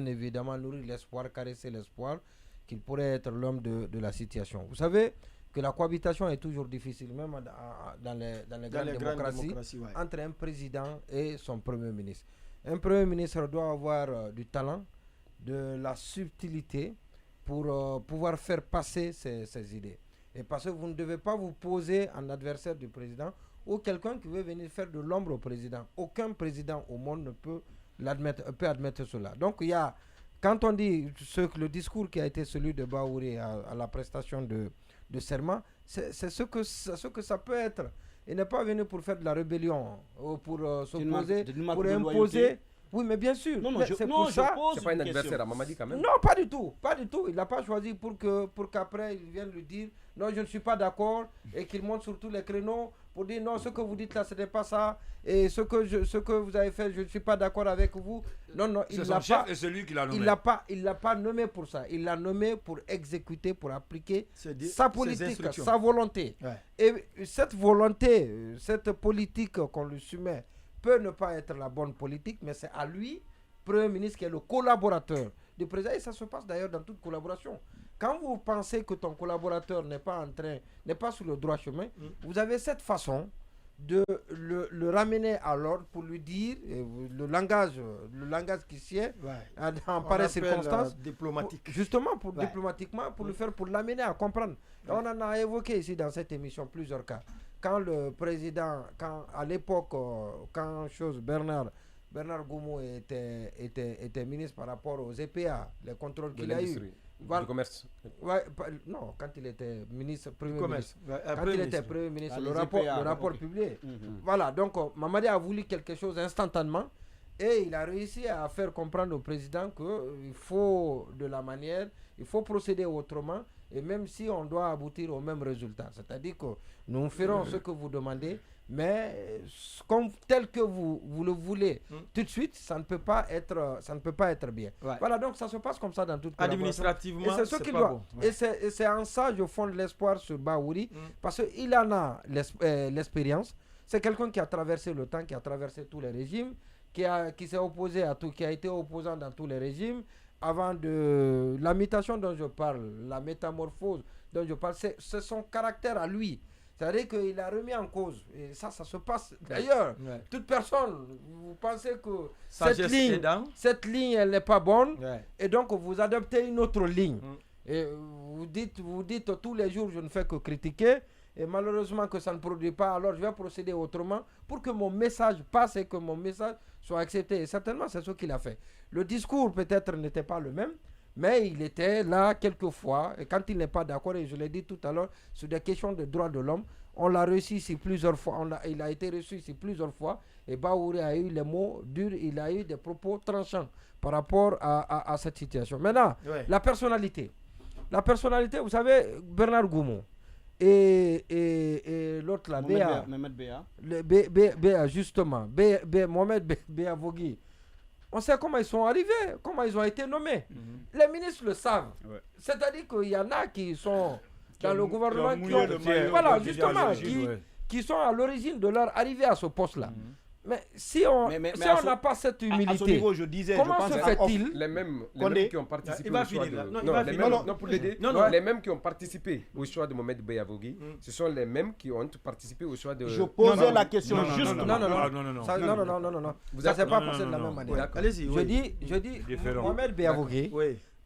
bien évidemment nourrir l'espoir, caresser l'espoir qu'il pourrait être l'homme de la situation. Vous savez que la cohabitation est toujours difficile, même dans les grandes démocraties, ouais, entre un président et son premier ministre. Un premier ministre doit avoir du talent, de la subtilité pour pouvoir faire passer ses idées. Et parce que vous ne devez pas vous poser en adversaire du président ou quelqu'un qui veut venir faire de l'ombre au président. Aucun président au monde ne peut admettre cela. Donc il y a, quand on dit le discours qui a été celui de Baouri à la prestation de serment, c'est ce que ça peut être. Il n'est pas venu pour faire de la rébellion, pour s'opposer, pour imposer. Oui, mais bien sûr. C'est pour ça. C'est pas un adversaire à Mamadi quand même. Non, pas du tout. Pas du tout. Il n'a pas choisi pour qu'après il vienne lui dire non, je ne suis pas d'accord et qu'il monte sur tous les créneaux pour dire non, ce que vous dites là, ce n'est pas ça. Et ce que vous avez fait, je ne suis pas d'accord avec vous. Non, il l'a pas. Et c'est lui qui l'a nommé. Il l'a pas nommé pour ça. Il l'a nommé pour exécuter, pour appliquer sa politique, sa volonté. Ouais. Et cette volonté, cette politique qu'on lui soumet, peut ne pas être la bonne politique, mais c'est à lui, Premier ministre, qui est le collaborateur du président. Et ça se passe d'ailleurs dans toute collaboration. Quand vous pensez que ton collaborateur n'est pas sur le droit chemin, vous avez cette façon de le ramener à l'ordre pour lui dire le langage qui sied en pareille circonstance, diplomatique. Justement, diplomatiquement, pour le faire, pour l'amener à comprendre. Et on en a évoqué ici dans cette émission plusieurs cas. Quand le président, à l'époque, Bernard Goumou était ministre par rapport aux EPA, les contrôles qu'il a eu. Du commerce. Ouais, non, quand il était ministre, premier ministre. Quand il était premier ministre, le rapport publié. Voilà, donc Mamadi a voulu quelque chose instantanément et il a réussi à faire comprendre au président qu'il faut de la manière, il faut procéder autrement. Et même si on doit aboutir au même résultat, c'est-à-dire que nous ferons ce que vous demandez, mais tel que vous le voulez, tout de suite, ça ne peut pas être bien. Ouais. Voilà, donc ça se passe comme ça dans toute collaboration. Administrativement, et c'est ce qu'il doit. Bon. Ouais. Et c'est en ça que je fonde l'espoir sur Baouri, parce qu'il en a l'expérience. C'est quelqu'un qui a traversé le temps, qui a traversé tous les régimes, qui s'est opposé à tout, qui a été opposant dans tous les régimes. Avant de la mutation dont je parle, la métamorphose dont je parle, c'est son caractère à lui. C'est-à-dire qu'il a remis en cause. Et ça se passe. D'ailleurs, toute personne, vous pensez que cette ligne, elle n'est pas bonne. Ouais. Et donc, vous adoptez une autre ligne. Et vous dites tous les jours, je ne fais que critiquer. Et malheureusement que ça ne produit pas, alors je vais procéder autrement pour que mon message passe et que mon message soit accepté. Et certainement, c'est ce qu'il a fait. Le discours peut-être n'était pas le même, mais il était là quelquefois. Et quand il n'est pas d'accord, et je l'ai dit tout à l'heure, sur des questions de droits de l'homme, on l'a reçu ici plusieurs fois, il a été reçu ici plusieurs fois. Et Baouri a eu les mots durs, il a eu des propos tranchants par rapport à cette situation. Maintenant, la personnalité. La personnalité, vous savez, Bernard Goumou. Et l'autre là, Mohamed Béa. Béa, justement. Mohamed Béa Vogui. On sait comment ils sont arrivés, comment ils ont été nommés. Les ministres le savent. Ouais. C'est-à-dire qu'il y en a qui sont dans le gouvernement, qui sont à l'origine de leur arrivée à ce poste-là. Mais si on n'a pas cette humilité, à ce niveau, comment se fait-il les mêmes qui ont participé au choix les mêmes qui ont participé au choix de Mohamed Béavogui, ce sont les mêmes qui ont participé au choix de... Je posais la question juste. Non. Ça s'est pas passé de la même manière. Allez-y. Je dis Mohamed Béavogui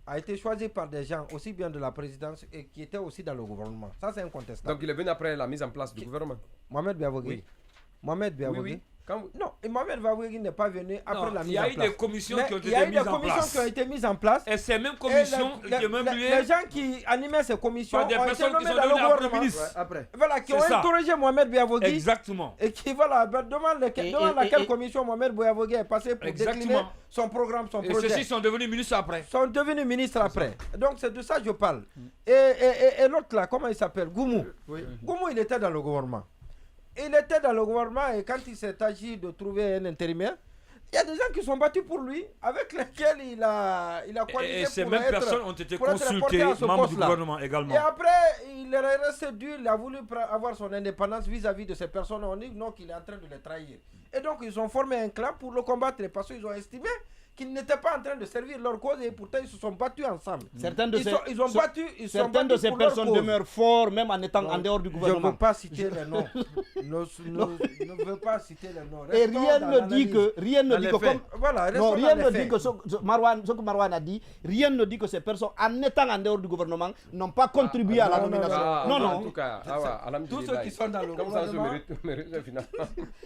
a été choisi par des gens aussi bien de la présidence et qui étaient aussi dans le gouvernement. Ça, c'est incontestable. Donc il est venu après la mise en place du gouvernement. Mohamed Béavogui. Mohamed Béavogui. Non, Mohamed Béavogui n'est pas venu après la mise en place. Il y a eu des commissions qui ont été mises en place. Il y a eu des commissions qui ont été mises en place. Et ces mêmes commissions, les gens qui animaient ces commissions ont été nommés dans le gouvernement. Après. Voilà, qui ont interrogé Mohamed Béavogui. Exactement. Et qui, voilà, devant laquelle commission Mohamed Béavogui est passé pour décliner son programme, son projet. Et ceux-ci sont devenus ministres après. Donc c'est de ça que je parle. Et l'autre là, comment il s'appelle? Goumou. Goumou, il était dans le gouvernement. Il était dans le gouvernement et quand il s'est agi de trouver un intérimaire, il y a des gens qui sont battus pour lui, avec lesquels il a coalisé. Et ces mêmes personnes ont été consultées, membres du gouvernement également. Et après, il est resté dur, il a voulu avoir son indépendance vis-à-vis de ces personnes. On dit non, qu'il est en train de les trahir. Et donc, ils ont formé un clan pour le combattre parce qu'ils ont estimé qu'ils n'étaient pas en train de servir leur cause et pourtant ils se sont battus ensemble. Certaines de ces personnes demeurent forts même en étant en dehors du gouvernement. Je ne veux pas citer les noms. Ne veux pas citer les noms. Et rien ne dit que ce que Marwan a dit, rien ne dit que ces personnes en étant en dehors du gouvernement n'ont pas contribué à la nomination. Non. En tout cas, tous ceux qui sont dans le gouvernement.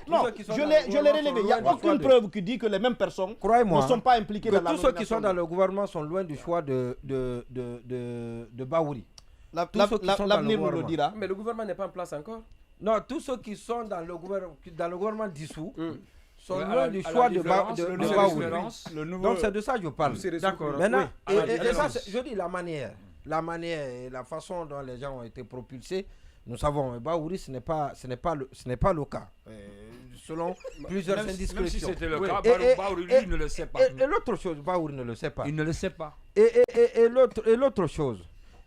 Non, je l'ai relevé. Il n'y a aucune preuve qui dit que les mêmes personnes ne sont pas impliquées dans la nomination. Tous ceux qui sont dans le gouvernement sont loin du choix de Bahouri. L'avenir nous le dira. Mais le gouvernement n'est pas en place encore. Non, tous ceux qui sont dans le gouvernement dissous sont loin du choix de Bahouri. Donc c'est de ça que je parle. D'accord. Maintenant, et ça, je dis la manière et la façon dont les gens ont été propulsés. Nous savons, Bahouri, ce n'est pas le cas. Selon plusieurs indiscrétions. Même si c'était le cas, Bahouri, lui, ne le sait pas. Et l'autre chose, Bahouri ne le sait pas. Il ne le sait pas. Et l'autre chose,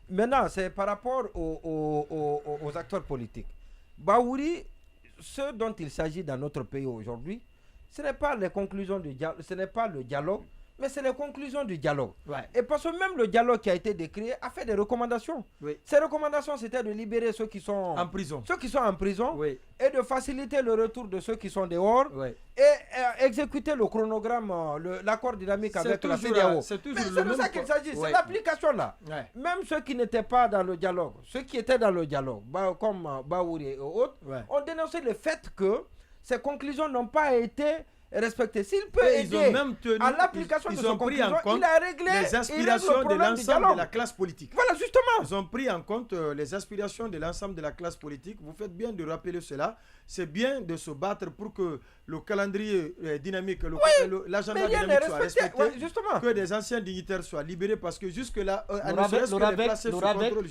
maintenant, c'est par rapport aux acteurs politiques. Bahouri, ce dont il s'agit dans notre pays aujourd'hui, ce n'est pas les conclusions du dialogue, ce n'est pas le dialogue, mais c'est les conclusions du dialogue. Ouais. Et parce que même le dialogue qui a été décrit a fait des recommandations. Oui. Ces recommandations, c'était de libérer ceux qui sont en prison, oui, et de faciliter le retour de ceux qui sont dehors, oui, et exécuter le chronogramme, l'accord dynamique avec la CEDEAO. C'est de ça qu'il s'agit, c'est l'application là. Ouais. Même ceux qui n'étaient pas dans le dialogue, ceux qui étaient dans le dialogue, comme Bahouri et autres, ont dénoncé le fait que ces conclusions n'ont pas été respecté. S'il peut aider à l'application de son conclusion, il a réglé les aspirations de l'ensemble de la classe politique. Voilà, justement. Ils ont pris en compte les aspirations de l'ensemble de la classe politique. Vous faites bien de rappeler cela. C'est bien de se battre pour que le calendrier dynamique, l'agenda dynamique soit respecté, que des anciens dignitaires soient libérés, parce que jusque-là,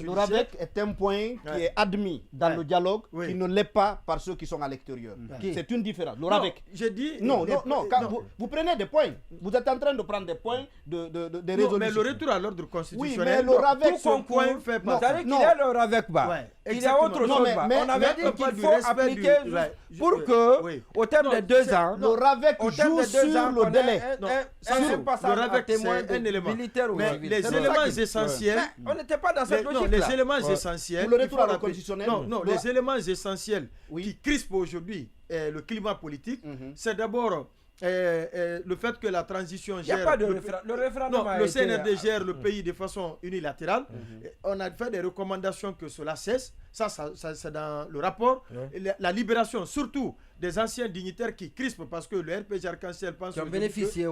l'ORAVEC est un point qui est admis dans le dialogue, qui ne l'est pas par ceux qui sont à l'extérieur. C'est une différence. L'ORAVEC. J'ai dit... Non, vous prenez des points. Vous êtes en train de prendre des points de résolution. Mais le retour à l'ordre constitutionnel... Oui, mais l'ORAVEC... Son point fait partie. C'est-à-dire qu'il y a l'ORAVEC bas. Il y a autre chose bas. On avait dit qu'il faut appliquer pour que, au terme de 2 ans... L'ORAVEC joue sur le délai. L'ORAVEC, c'est un élément. Mais les éléments essentiels... On n'était pas dans cette logique-là. Les éléments essentiels... Pour le retour à l'ordre constitutionnel... Non, les éléments essentiels qui crispent aujourd'hui le climat politique, c'est d'abord... le fait que la transition gère... Il n'y a pas de référendum. Non, le CNRD gère le pays de façon unilatérale. On a fait des recommandations que cela cesse. Ça c'est dans le rapport. La libération, surtout des anciens dignitaires qui crispent, parce que le RPG Arc-en-Ciel pense... Qui ont bénéficié,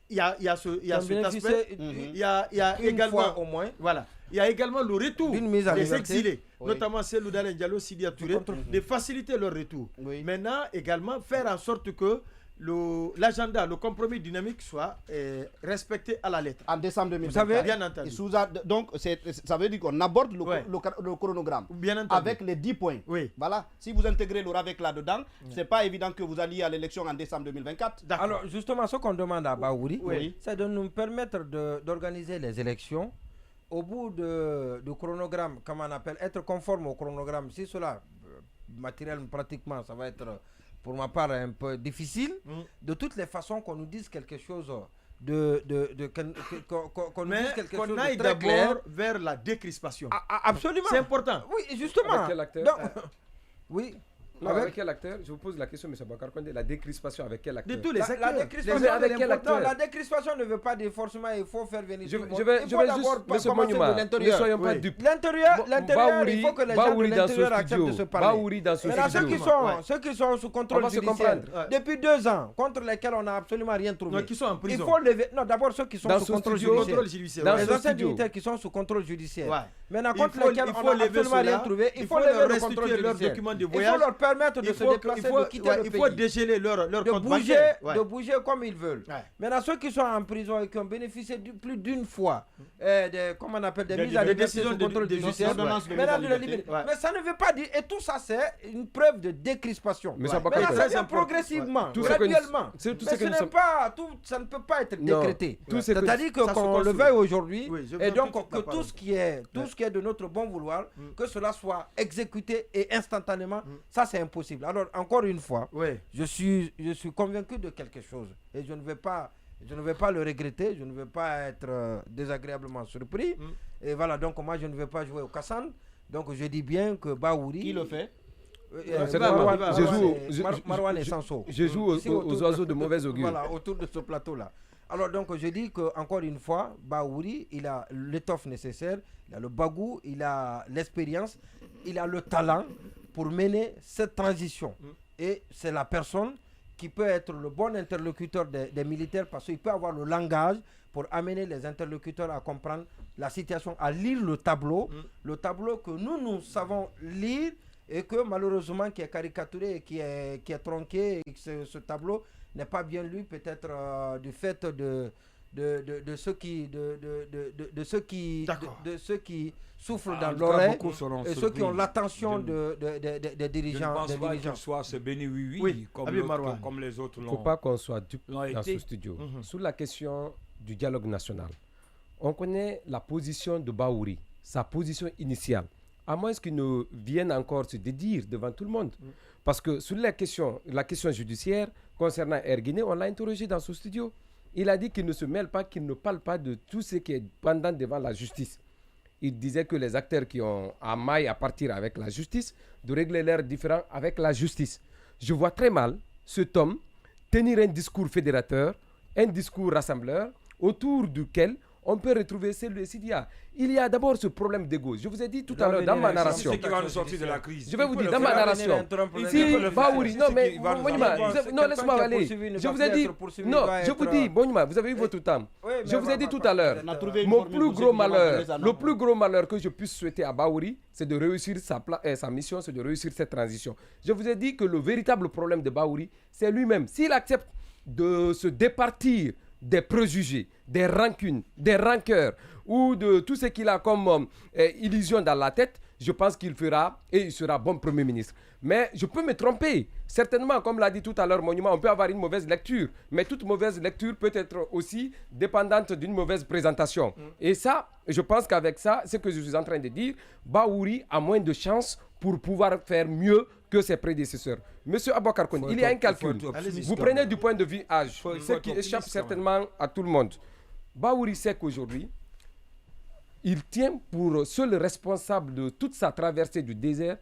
il y a cet aspect. Il y a également... au moins. Voilà. Il y a également le retour des exilés, notamment Cellou Dalein Diallo, Sidya Touré, de faciliter leur retour. Maintenant, également, faire en sorte que l'agenda, le compromis dynamique soit respecté à la lettre. En décembre 2020. Vous savez, bien entendu. Donc, ça veut dire qu'on aborde le chronogramme. Bien entendu. Avec les 10 points. Oui. Voilà. Si vous intégrez l'ORAVEC là-dedans, c'est pas évident que vous alliez à l'élection en décembre 2024. Alors, justement, ce qu'on demande à Bahouri, c'est de nous permettre d'organiser les élections au bout du chronogramme, comme on appelle, être conforme au chronogramme. Si cela, matériel, pratiquement, ça va être... pour ma part un peu difficile, de toutes les façons qu'on nous dise quelque chose qu'on aille d'abord vers la décrispation. Absolument. C'est important. Oui, justement. Avec quel acteur? Oui. Non, avec quel acteur? Je vous pose la question, M. Bakar Condé, la décrispation avec quel acteur? De tous les acteurs. La décrispation, avec quel acteur? La décrispation ne veut pas dire forcément il faut faire venir je vais juste, M. Monument, ne soyons pas dupes. L'intérieur, il faut que les gens de l'intérieur acceptent de se parler. Bahouri dans ce studio. Ceux qui sont sous contrôle judiciaire, depuis 2 ans, contre lesquels on n'a absolument rien trouvé. Non, qui sont en prison. Il faut lever. Non, d'abord ceux qui sont sous contrôle judiciaire. Les anciens dignitaires qui sont sous contrôle judiciaire. Maintenant, contre lesquels on n'a absolument rien trouvé, il faut lever le contrôle judiciaire. Il faut leur permettre de se déplacer. Il faut dégeler leur compte bancaire. De bouger comme ils veulent. Maintenant, ceux qui sont en prison et qui ont bénéficié plus d'une fois comment on appelle, des mises à liberté sous contrôle judiciaire, maintenant de les libérer. Mais ça ne veut pas dire, et tout ça c'est une preuve de décrispation. Mais ça vient progressivement, graduellement. Mais ça ne peut pas être décrété. C'est-à-dire que qu'on le veuille aujourd'hui, et donc que tout ce qui est de notre bon vouloir, que cela soit exécuté et instantanément, ça c'est impossible. Alors encore une fois, je suis convaincu de quelque chose et je ne vais pas Je ne vais pas le regretter, je ne vais pas être désagréablement surpris. Et voilà, donc moi je ne vais pas jouer au Kassan. Donc je dis bien que Bahouri... Qui le fait? Marwan et Sanso. Je joue aux oiseaux de mauvaise augure. Voilà, autour de ce plateau-là. Alors donc je dis qu'encore une fois, Bahouri, il a l'étoffe nécessaire, il a le bagou, il a l'expérience, il a le talent pour mener cette transition. Et c'est la personne qui peut être le bon interlocuteur des militaires parce qu'il peut avoir le langage pour amener les interlocuteurs à comprendre la situation, à lire le tableau que nous savons lire et que malheureusement qui est caricaturé et qui est tronqué et que ce tableau n'est pas bien lu peut-être du fait de ceux qui souffrent dans l'oreille et ceux qui ont l'attention des dirigeants. Je ne pense pas qu'il soit ce béni oui, comme les autres l'ont. Il ne faut pas qu'on soit dupe dans ce studio. Sur la question du dialogue national, on connaît la position de Bahouri, sa position initiale. À moins qu'il ne vienne encore se dédire devant tout le monde. Parce que sur la question judiciaire concernant Erguiné, on l'a interrogé dans ce studio. Il a dit qu'il ne se mêle pas, qu'il ne parle pas de tout ce qui est pendant devant la justice. Il disait que les acteurs qui ont à maille à partir avec la justice, de régler leurs différends avec la justice. Je vois très mal cet homme tenir un discours fédérateur, un discours rassembleur, autour duquel on peut retrouver il y a d'abord ce problème d'ego. Je vous ai dit tout à l'heure dans ma narration. C'est ce qui va nous sortir de la crise. Je vais vous dire dans ma narration. Si Bahouri, non mais non laisse-moi aller. Je vous ai dit non, je vous dis Bonima, vous avez eu votre temps. Je vous ai dit tout à l'heure. Mon plus gros malheur, le plus gros malheur que je puisse souhaiter à Bahouri, c'est de réussir sa mission, c'est de réussir cette transition. Je vous ai dit que le véritable problème de Bahouri, c'est lui-même. S'il accepte de se départir des préjugés, des rancunes, des rancœurs ou de tout ce qu'il a comme illusion dans la tête, je pense qu'il fera et il sera bon Premier ministre. Mais je peux me tromper. Certainement, comme l'a dit tout à l'heure Monument, on peut avoir une mauvaise lecture. Mais toute mauvaise lecture peut être aussi dépendante d'une mauvaise présentation. Et ça, je pense qu'avec ça, ce que je suis en train de dire, Bahouri a moins de chances pour pouvoir faire mieux que ses prédécesseurs. Monsieur Aboukar Koné, il y a un calcul. Vous prenez du point de vue âge, ce qui échappe certainement à tout le monde. Bahouri sait qu'aujourd'hui, il tient pour seul responsable de toute sa traversée du désert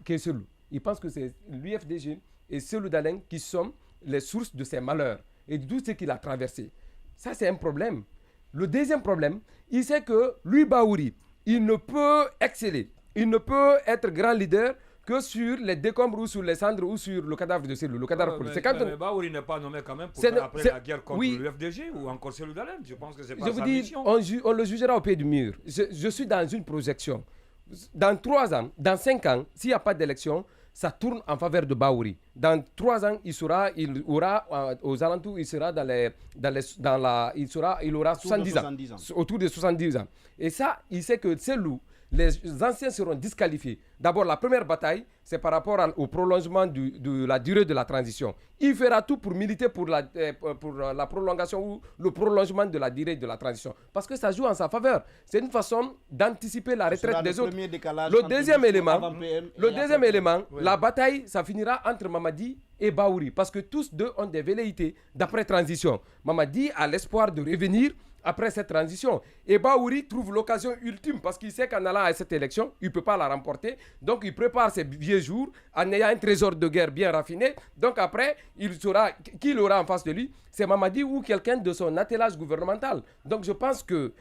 qui est Selou. Il pense que c'est l'UFDG et Selou Dalein qui sont les sources de ses malheurs et de tout ce qu'il a traversé. Ça, c'est un problème. Le deuxième problème, il sait que lui, Bahouri, il ne peut exceller, il ne peut être grand leader que sur les décombres ou sur les cendres ou sur le cadavre de Selou. Mais Bahouri n'est pas nommé quand même pour faire après la guerre contre l'UFDG ou encore Selou Dalein. Je pense que c'est pas sa mission. On le jugera au pied du mur. Je suis dans une projection. Dans 3 ans, dans 5 ans, s'il n'y a pas d'élection, ça tourne en faveur de Bahouri. Dans 3 ans, il aura aux alentours, il aura 70 ans, autour de 70 ans. Et ça, il sait que Selou, les anciens seront disqualifiés. D'abord, la première bataille, c'est par rapport au prolongement de la durée de la transition. Il fera tout pour militer pour la prolongation ou le prolongement de la durée de la transition. Parce que ça joue en sa faveur. C'est une façon d'anticiper la retraite des autres. Le deuxième élément, la bataille, ça finira entre Mamadi et Bahouri. Parce que tous deux ont des velléités d'après-transition. Mamadi a l'espoir de revenir après cette transition. Et Bahouri trouve l'occasion ultime parce qu'il sait qu'en allant à cette élection, il ne peut pas la remporter. Donc il prépare ses vieux jours en ayant un trésor de guerre bien raffiné. Donc après, il saura qui il aura en face de lui. C'est Mamadi ou quelqu'un de son attelage gouvernemental. Donc je pense que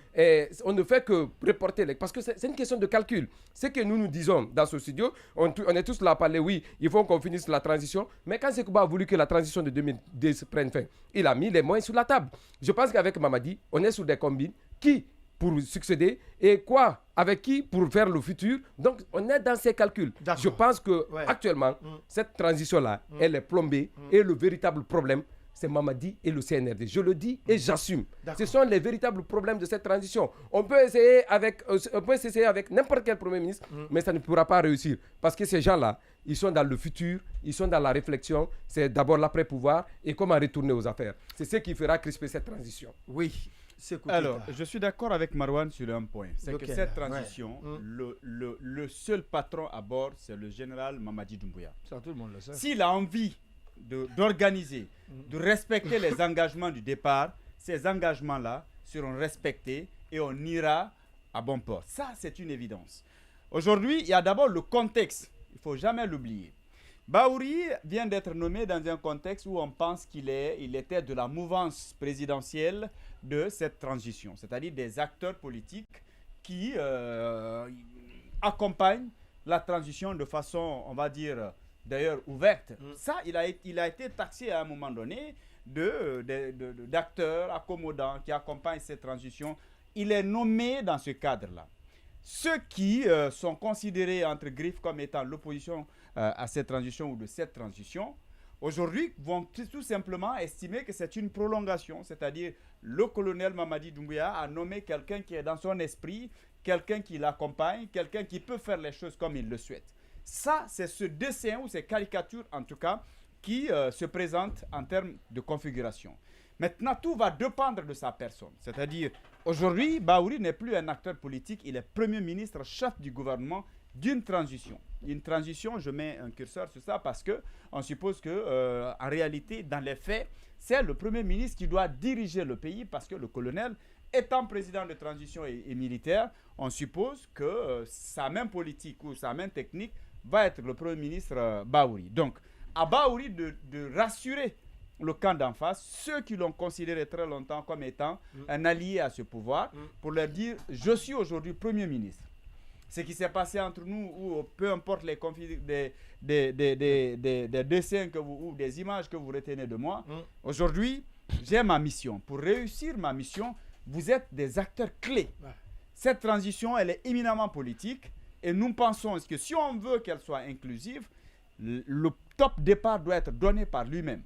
on ne fait que reporter. Parce que c'est une question de calcul. Ce que nous disons dans ce studio, on est tous là à parler, oui, il faut qu'on finisse la transition. Mais quand Sekouba a voulu que la transition de 2010 prenne fin, il a mis les moyens sur la table. Je pense qu'avec Mamadi, on est sur des combines. Qui pour succéder et quoi avec qui pour faire le futur. Donc on est dans ces calculs. Je pense que actuellement cette transition là elle est plombée et le véritable problème c'est Mamadi et le CNRD. Je le dis et j'assume. Ce sont les véritables problèmes de cette transition. On peut essayer avec n'importe quel Premier ministre, mais ça ne pourra pas réussir. Parce que ces gens-là, ils sont dans le futur, ils sont dans la réflexion. C'est d'abord l'après-pouvoir et comment retourner aux affaires. C'est ce qui fera crisper cette transition. Oui. Alors, je suis d'accord avec Marwan sur un point. C'est que cette transition, le seul patron à bord, c'est le général Mamadi Doumbouya. Ça, tout le monde le sait. S'il a envie d'organiser de respecter les engagements du départ. Ces engagements-là seront respectés et on ira à bon port. Ça, c'est une évidence. Aujourd'hui, il y a d'abord le contexte. Il ne faut jamais l'oublier. Bahouri vient d'être nommé dans un contexte où on pense qu'il était de la mouvance présidentielle de cette transition, c'est-à-dire des acteurs politiques qui accompagnent la transition de façon, on va dire, d'ailleurs ouverte. Ça, il a été taxé à un moment donné d'acteurs accommodants qui accompagnent cette transition. Il est nommé dans ce cadre-là. Ceux qui sont considérés entre griffes comme étant l'opposition à cette transition ou de cette transition, aujourd'hui vont tout simplement estimer que c'est une prolongation, c'est-à-dire le colonel Mamadi Doumbouya a nommé quelqu'un qui est dans son esprit, quelqu'un qui l'accompagne, quelqu'un qui peut faire les choses comme il le souhaite. Ça, c'est ce dessin ou ces caricatures en tout cas qui se présentent en termes de configuration. Maintenant, tout va dépendre de sa personne. C'est-à-dire, aujourd'hui, Bahouri n'est plus un acteur politique, il est Premier ministre, chef du gouvernement d'une transition. Une transition, je mets un curseur sur ça parce qu'on suppose que, en réalité, dans les faits, c'est le Premier ministre qui doit diriger le pays parce que le colonel, étant président de transition et militaire, on suppose que sa main politique ou sa main technique va être le Premier ministre Bahouri. Donc, à Bahouri de rassurer le camp d'en face, ceux qui l'ont considéré très longtemps comme étant un allié à ce pouvoir, pour leur dire « je suis aujourd'hui Premier ministre ». Ce qui s'est passé entre nous, ou peu importe les des dessins ou des images que vous retenez de moi, aujourd'hui, j'ai ma mission. Pour réussir ma mission, vous êtes des acteurs clés. Cette transition, elle est éminemment politique et nous pensons que si on veut qu'elle soit inclusive, le top départ doit être donné par lui-même.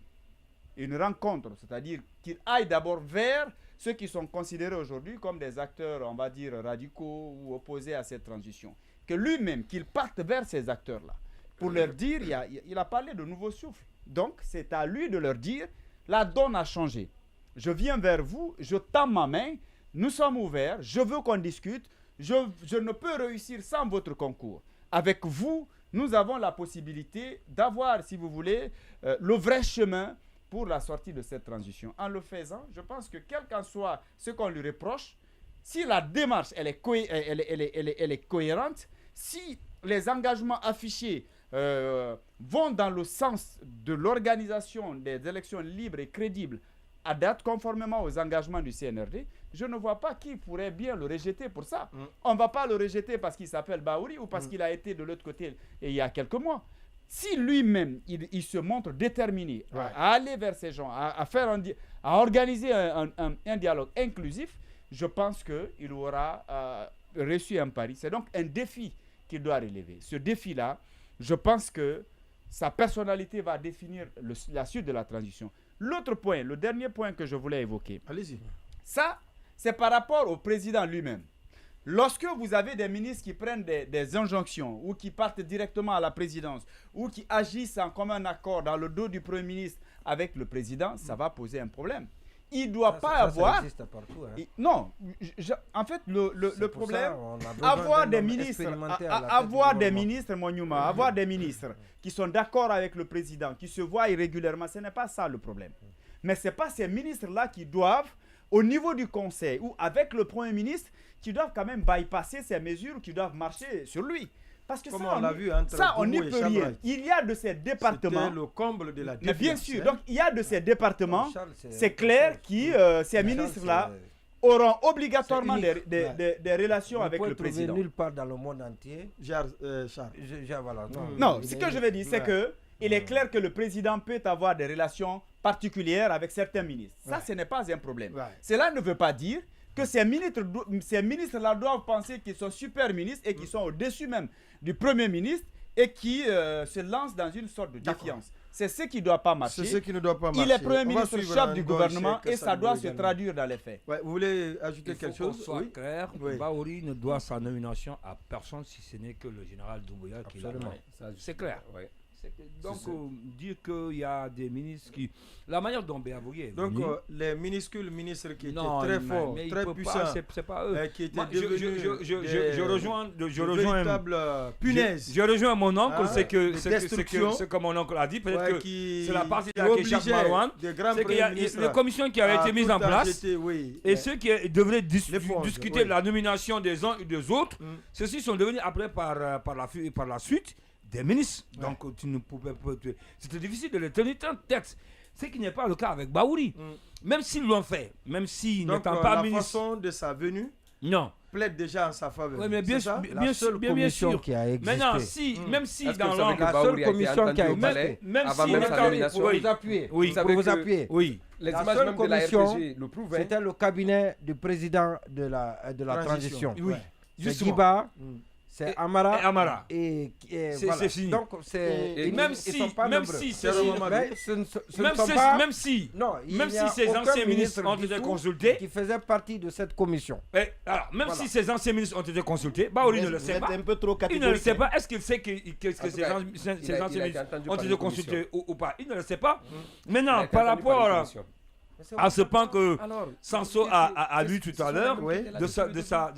Une rencontre, c'est-à-dire qu'il aille d'abord vers ceux qui sont considérés aujourd'hui comme des acteurs, on va dire, radicaux ou opposés à cette transition. Que lui-même, qu'il parte vers ces acteurs-là pour leur dire, il a parlé de nouveau souffle. Donc, c'est à lui de leur dire, la donne a changé. Je viens vers vous, je tends ma main, nous sommes ouverts, je veux qu'on discute, je ne peux réussir sans votre concours. Avec vous, nous avons la possibilité d'avoir, si vous voulez, le vrai chemin pour la sortie de cette transition. En le faisant, je pense que quel qu'en soit ce qu'on lui reproche, si la démarche elle est cohérente, si les engagements affichés vont dans le sens de l'organisation des élections libres et crédibles à date conformément aux engagements du CNRD, je ne vois pas qui pourrait bien le rejeter pour ça. On ne va pas le rejeter parce qu'il s'appelle Bahouri ou parce qu'il a été de l'autre côté il y a quelques mois. Si lui-même, il se montre déterminé à aller vers ces gens, à organiser un dialogue inclusif, je pense qu'il aura reçu un pari. C'est donc un défi qu'il doit relever. Ce défi-là, je pense que sa personnalité va définir la suite de la transition. L'autre point, le dernier point que je voulais évoquer, allez-y. Ça, c'est par rapport au président lui-même. Lorsque vous avez des ministres qui prennent des injonctions ou qui partent directement à la présidence ou qui agissent en commun accord dans le dos du Premier ministre avec le président, ça va poser un problème. Il ne doit pas avoir... Ça existe partout, hein. Non, en fait, le problème, avoir des ministres, avoir des ministres qui sont d'accord avec le président, qui se voient régulièrement, ce n'est pas ça le problème. Mais ce n'est pas ces ministres-là qui doivent, au niveau du conseil ou avec le Premier ministre, qui doivent quand même bypasser ces mesures, qui doivent marcher sur lui. Parce que ça, on l'a vu entre ça, on n'y peut rien. Il y a de ces départements... C'était le comble de la défiance. Mais bien sûr, donc il y a de ces départements, c'est clair, qui, ces ministres-là, auront obligatoirement des relations avec le président. Nulle part dans le monde entier. Charles. Non, ce que je veux dire, c'est que il est clair que le président peut avoir des relations particulières avec certains ministres. Ça, ce n'est pas un problème. Cela ne veut pas dire que ces ministres-là doivent penser qu'ils sont super ministres et qu'ils sont au-dessus même du Premier ministre et qui se lancent dans une sorte de défiance. C'est ce qui ne doit pas marcher. C'est ce qui ne doit pas marcher. Il est Premier ministre, chef du gouvernement et ça doit se traduire dans les faits. Vous voulez ajouter quelque chose? Soit clair, Bahouri ne doit sa nomination à personne si ce n'est que le général Doumbouya qui l'a nommé. C'est clair. Donc, dire qu'il y a des ministres qui... La manière dont Béavouri est donc, venu... les minuscules ministres qui étaient non, très forts, mais très puissants, c'est pas eux. Qui étaient Moi, devenus je rejoins véritables punaises. Je rejoins mon oncle, c'est comme mon oncle a dit, peut-être que c'est la partie de la question de Marouane, c'est qu'il y a une commission qui avait été mise en place, et ceux qui devraient discuter de la nomination des uns et des autres, ceux-ci sont devenus après par la suite des ministres. Donc tu ne pouvais pas... C'était difficile de les tenir en tête. Ce qui n'est pas le cas avec Baouri. Même s'ils l'ont fait, même s'ils n'étant pas ministre... la façon de sa venue plaide déjà en sa faveur. Oui, mais bien sûr. Qui a existé. Maintenant, même si dans l'angle... La seule commission qui a existé. Même si... Pour vous appuyer. Oui, pour vous appuyer. Oui. La seule commission, c'était le cabinet du président de la transition. Oui. C'est Djiba, c'est Amara. Et voilà. C'est fini. Donc, même si ces anciens ministres ont été consultés, qui faisaient partie de cette commission. Alors, même si ces anciens ministres ont été consultés, Baouri ne le sait pas. Il ne le sait pas. Est-ce qu'il sait que ces anciens ministres ont été consultés ou pas? Il ne le sait pas. Maintenant, par rapport à ce point que Sanso a lu tout à l'heure de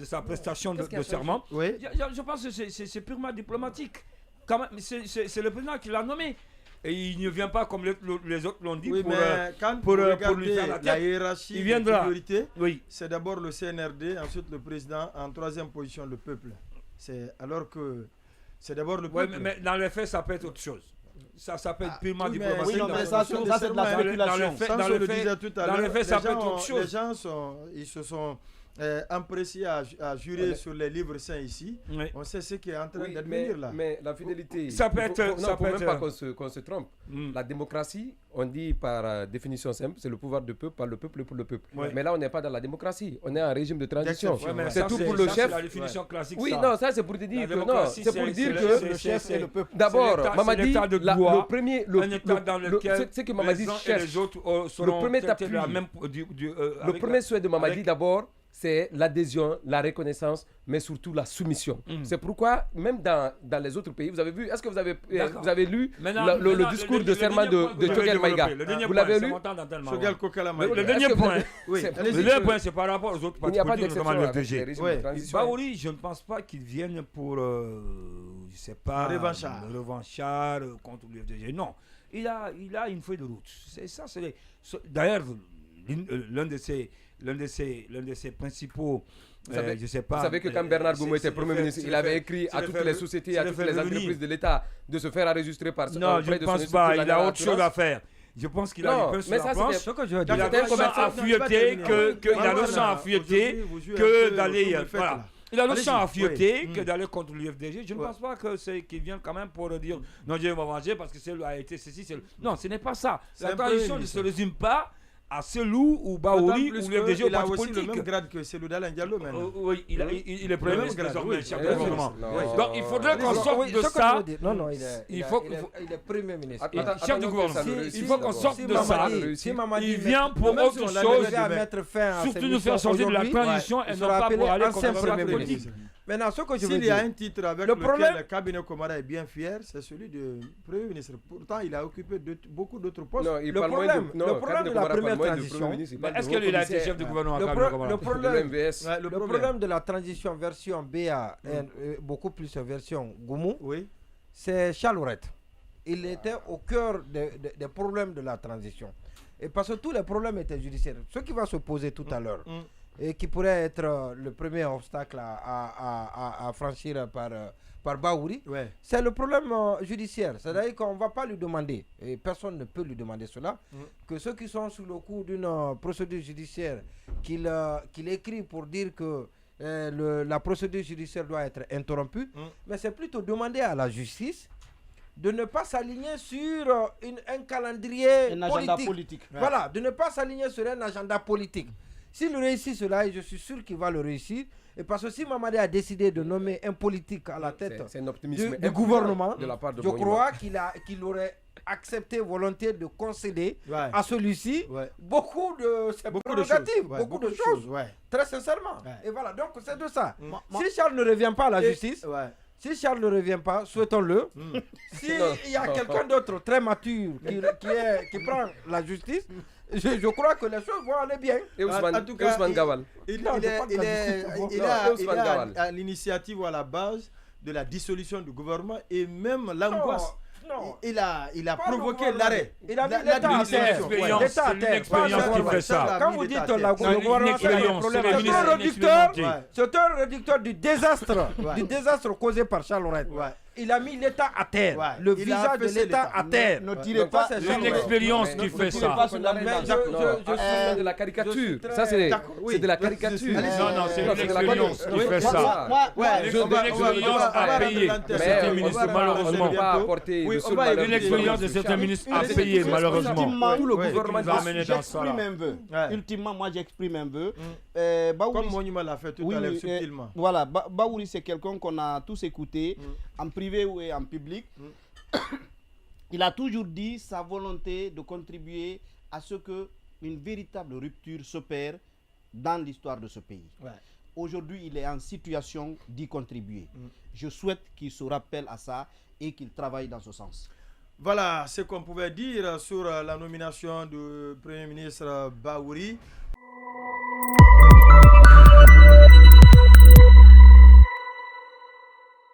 sa prestation de serment, je pense que c'est purement diplomatique. C'est le président qui l'a nommé. Et il ne vient pas comme les autres l'ont dit pour lui faire la tête. La hiérarchie il viendra. de priorité, c'est d'abord le CNRD, ensuite le président, en troisième position le peuple. Alors que c'est d'abord le peuple. Mais dans les faits, ça peut être autre chose. Ça peut être purement diplomatique. Oui, mais ça c'est de la spéculation. Sans le disait tout à l'heure, dans les faits, ça peut être autre chose. Les gens se sont empressés à jurer sur les livres saints ici. On sait ce qui est en train d'advenir là. Mais la fidélité, ça peut être... Il ne faut même pas qu'on se trompe. La démocratie, on dit par définition simple, c'est le pouvoir du peuple, par le peuple, pour le peuple. Mais là, on n'est pas dans la démocratie. On est en régime de transition. C'est tout pour le chef. C'est la définition classique. Oui, non, ça c'est pour te dire que non. C'est pour dire que le chef et le peuple. D'abord, Mamadi, le premier... Un état dans lequel ce que Mamadi cherche, les autres seront le premier souhait de Mamadi d'abord, c'est l'adhésion, la reconnaissance, mais surtout la soumission. C'est pourquoi, même dans les autres pays, vous avez vu, est-ce que vous avez lu le discours de serment de Choguel Maïga? Vous l'avez lu? Le dernier point, c'est par rapport aux autres partis politiques, notamment le FDG. Baouri, je ne pense pas qu'il vienne pour, je ne sais pas, revanchard contre le FDG. Non, il a une feuille de route. C'est ça. D'ailleurs, l'un de ses principaux... je sais pas. Vous savez que quand Bernard Goumou était Premier ministre, il avait écrit à toutes les sociétés, à toutes les entreprises de l'État de se faire enregistrer par son... Non, je ne pense pas. Il a autre chose à faire. Je pense qu'il a une peu sur la planche. Il a le sang à fouilleter que d'aller... Voilà. Il a le sang à fouilleter que d'aller contre l'UFDG. Je ne pense pas qu'il vienne quand même pour dire non, je vais m'avenger parce que c'est a été ceci. Non, ce n'est pas ça. La transition ne se résume pas à Selou ou Baouri ou l'UFDG au parti politique. Il a aussi le même grade que Selou Dalein Diallo maintenant. Oui, il est premier ministre désormais, chef de gouvernement. Donc il faudrait qu'on sorte de ça. Non, il est premier ministre. Chef de gouvernement. Il faut qu'on sorte de ça. Il vient pour autre chose. Surtout nous faire sortir de la transition et non pas pour aller comme un politique. Maintenant, ce que je veux dire, s'il y a un titre avec lequel le cabinet Komara est bien fier, c'est celui du Premier ministre. Pourtant, il a occupé beaucoup d'autres postes. Non, le problème de la première transition... Est-ce qu'il a été chef de gouvernement à le problème de la transition version BA, beaucoup plus version Goumou, c'est Charles Ourette. Il était au cœur des problèmes de la transition. Et parce que tous les problèmes étaient judiciaires. Ce qui va se poser tout à l'heure, et qui pourrait être le premier obstacle à franchir par Baouri, c'est le problème judiciaire. C'est-à-dire qu'on ne va pas lui demander, et personne ne peut lui demander cela, que ceux qui sont sous le coup d'une procédure judiciaire, qu'il écrit pour dire que la procédure judiciaire doit être interrompue, mais c'est plutôt demander à la justice de ne pas s'aligner sur un calendrier politique. Voilà, de ne pas s'aligner sur un agenda politique. S'il réussit cela, et je suis sûr qu'il va le réussir, et parce que si Mamadi a décidé de nommer un politique à la tête du gouvernement, je crois qu'il aurait accepté volontiers de concéder à celui-ci beaucoup de prérogatives, beaucoup de choses, très sincèrement. Et voilà, donc c'est de ça. Si Charles ne revient pas à la justice, Si Charles ne revient pas, souhaitons-le. S'il y a quelqu'un d'autre très mature qui prend la justice, je crois que les choses vont aller bien. Et Ousmane Gawal. Il est à l'initiative ou à la base de la dissolution du gouvernement et même l'angoisse. Il a provoqué l'arrêt. Il a mis l'État à terre. C'est une expérience qui fait ça. Quand vous dites le gouvernement, c'est un réducteur du désastre causé par Charles Laurent. Il a mis l'État à terre, le visage de l'État à terre. Ne tirez pas, c'est une expérience qui fait ça. C'est de la caricature. Ça, c'est de la caricature. Non, c'est une expérience qui fait ça. Une expérience à payer. Certains ministres, malheureusement, pas apporté. Une expérience de certains ministres à payer, malheureusement. Tout le gouvernement va amener dans ça. Ultimement, moi, j'exprime un vœu. Comme Monument l'a fait tout à l'heure, subtilement. Voilà, Baouri, c'est quelqu'un qu'on a tous écouté, en privé ou en public. Il a toujours dit sa volonté de contribuer à ce qu'une véritable rupture s'opère dans l'histoire de ce pays. Aujourd'hui, il est en situation d'y contribuer. Je souhaite qu'il se rappelle à ça et qu'il travaille dans ce sens. Voilà ce qu'on pouvait dire sur la nomination du Premier ministre Baouri.